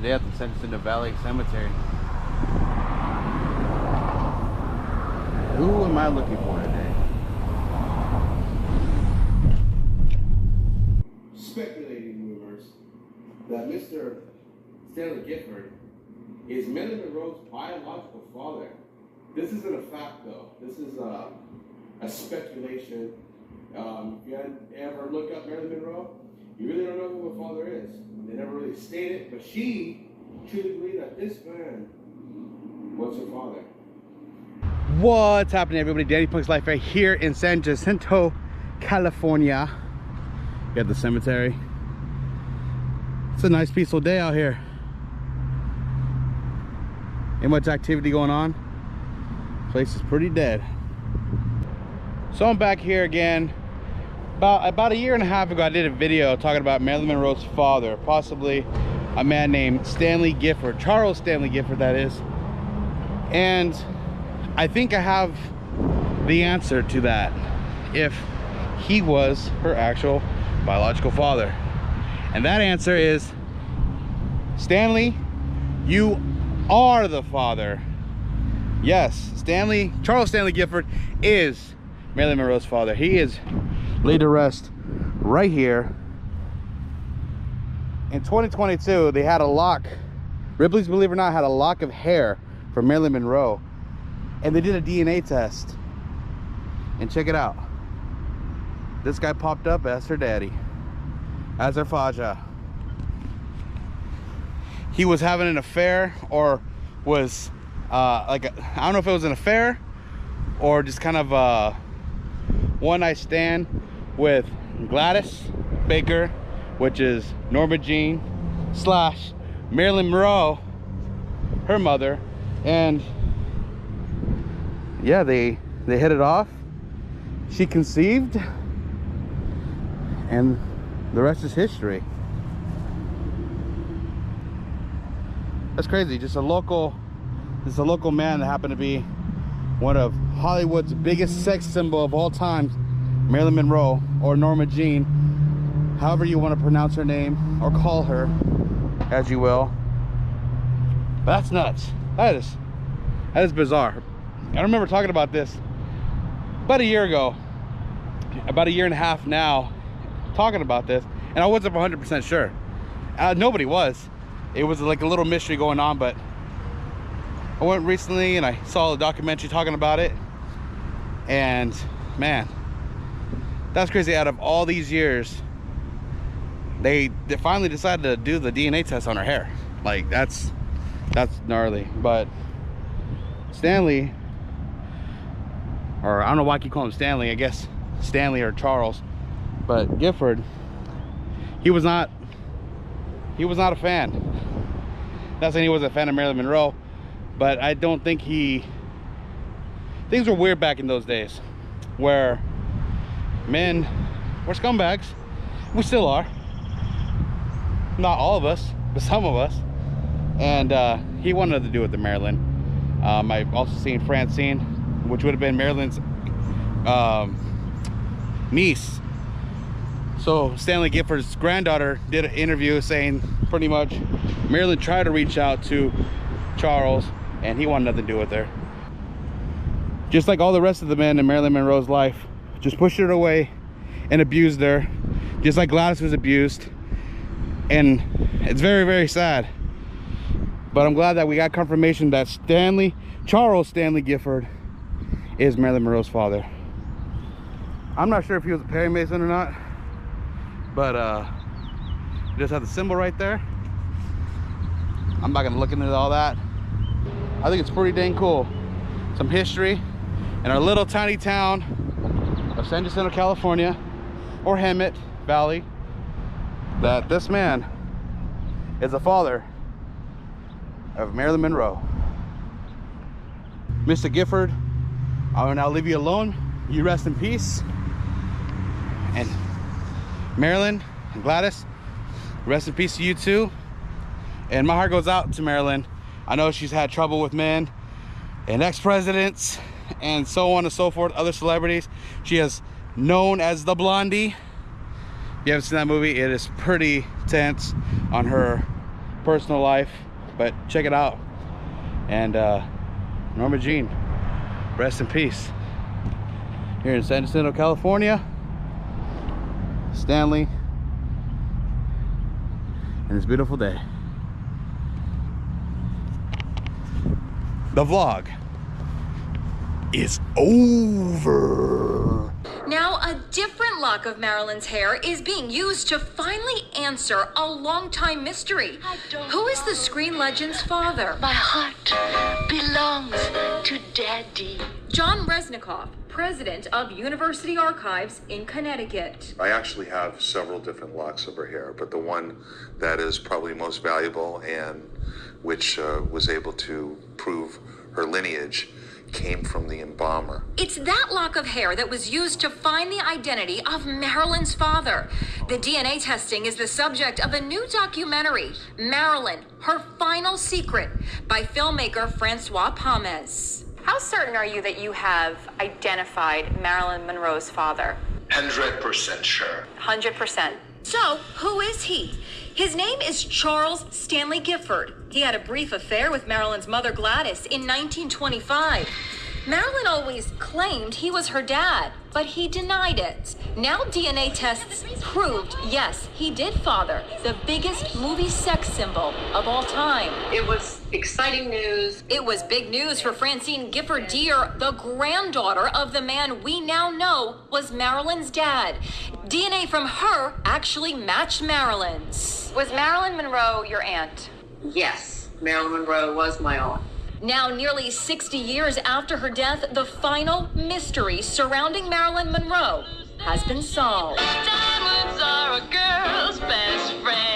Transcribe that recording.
today at the San Jacinto Valley Cemetery. Who am I looking for today? Speculating rumors that Mr. Stanley Gifford is Marilyn Monroe's biological father. This isn't a fact, though. This is a speculation. If you ever look up Marilyn Monroe, you really don't know who her father is. They never really stated, but she truly believed that this man was her father. What's happening, everybody? Danny Punk's Life right here in San Jacinto, California. You got the cemetery. It's a nice peaceful day out here. Ain't much activity going on. Place is pretty dead. So I'm back here again. About a year and a half ago, I did a video talking about Marilyn Monroe's father, possibly a man named Stanley Gifford, Charles Stanley Gifford, that is. And I think I have the answer to that, if he was her actual biological father. And that answer is, Stanley, you are the father. Yes, Charles Stanley Gifford is Marilyn Monroe's father. He is laid to rest right here. In 2022, they had a lock. Ripley's, believe it or not, had a lock of hair from Marilyn Monroe, and they did a DNA test. And check it out. This guy popped up as her daddy, as her Faja. He was having an affair, or was I don't know if it was an affair or just kind of a one-night stand with Gladys Baker, which is Norma Jean / Marilyn Monroe, her mother. And yeah, they hit it off. She conceived, and the rest is history. That's crazy. Just a local man that happened to be one of Hollywood's biggest sex symbol of all time, Marilyn Monroe, or Norma Jean, however you want to pronounce her name or call her, as you will. But that's nuts. That is bizarre. I remember talking about this about a year ago, about a year and a half now, talking about this, and I wasn't 100% sure. Nobody was. It was like a little mystery going on, but I went recently and I saw a documentary talking about it, and man, that's crazy. Out of all these years, they finally decided to do the DNA test on her hair. Like, that's gnarly. But Stanley, or I don't know why I keep calling him Stanley, I guess Stanley or Charles, but Gifford, he was not a fan. Not saying he wasn't a fan of Marilyn Monroe, but I don't think things were weird back in those days, where men were scumbags. We still are. Not all of us, but some of us. And he wanted nothing to do with the Marilyn. I've also seen Francine, which would have been Marilyn's niece. So Stanley Gifford's granddaughter did an interview saying pretty much Marilyn tried to reach out to Charles, and he wanted nothing to do with her. Just like all the rest of the men in Marilyn Monroe's life, just pushed her away and abused her, just like Gladys was abused. And it's very, very sad. But I'm glad that we got confirmation that Charles Stanley Gifford is Marilyn Monroe's father. I'm not sure if he was a Perry Mason or not, but just have the symbol right there. I'm not gonna look into all that. I think it's pretty dang cool. Some history in our little tiny town of San Jacinto, California, or Hemet Valley, that this man is the father of Marilyn Monroe. Mr. Gifford, I will now leave you alone. You rest in peace. And Marilyn and Gladys, rest in peace to you too. And my heart goes out to Marilyn. I know she's had trouble with men and ex-presidents and so on and so forth, other celebrities. She is known as the Blondie. If you haven't seen that movie, it is pretty tense on her personal life, but check it out. And Norma Jean, rest in peace. Here in San Jacinto, California, Stanley, and this beautiful day. The vlog is over. Now, a different lock of Marilyn's hair is being used to finally answer a long-time mystery. Who is the screen legend's father? My heart belongs to Daddy. John Resnikoff, president of University Archives in Connecticut. I actually have several different locks of her hair, but the one that is probably most valuable and which was able to prove her lineage came from the embalmer. It's that lock of hair that was used to find the identity of Marilyn's father. The DNA testing is the subject of a new documentary, Marilyn, Her Final Secret, by filmmaker Francois Pommes. How certain are you that you have identified Marilyn Monroe's father? 100% sure. 100%. So, who is he? His name is Charles Stanley Gifford. He had a brief affair with Marilyn's mother Gladys in 1925. Marilyn always claimed he was her dad, but he denied it. Now DNA tests proved, yes, he did father the biggest movie sex symbol of all time. It was exciting news. It was big news for Francine Gifford Deere, the granddaughter of the man we now know was Marilyn's dad. DNA from her actually matched Marilyn's. Was Marilyn Monroe your aunt? Yes, Marilyn Monroe was my aunt. Now, nearly 60 years after her death, the final mystery surrounding Marilyn Monroe has been solved. Diamonds are a girl's best friend.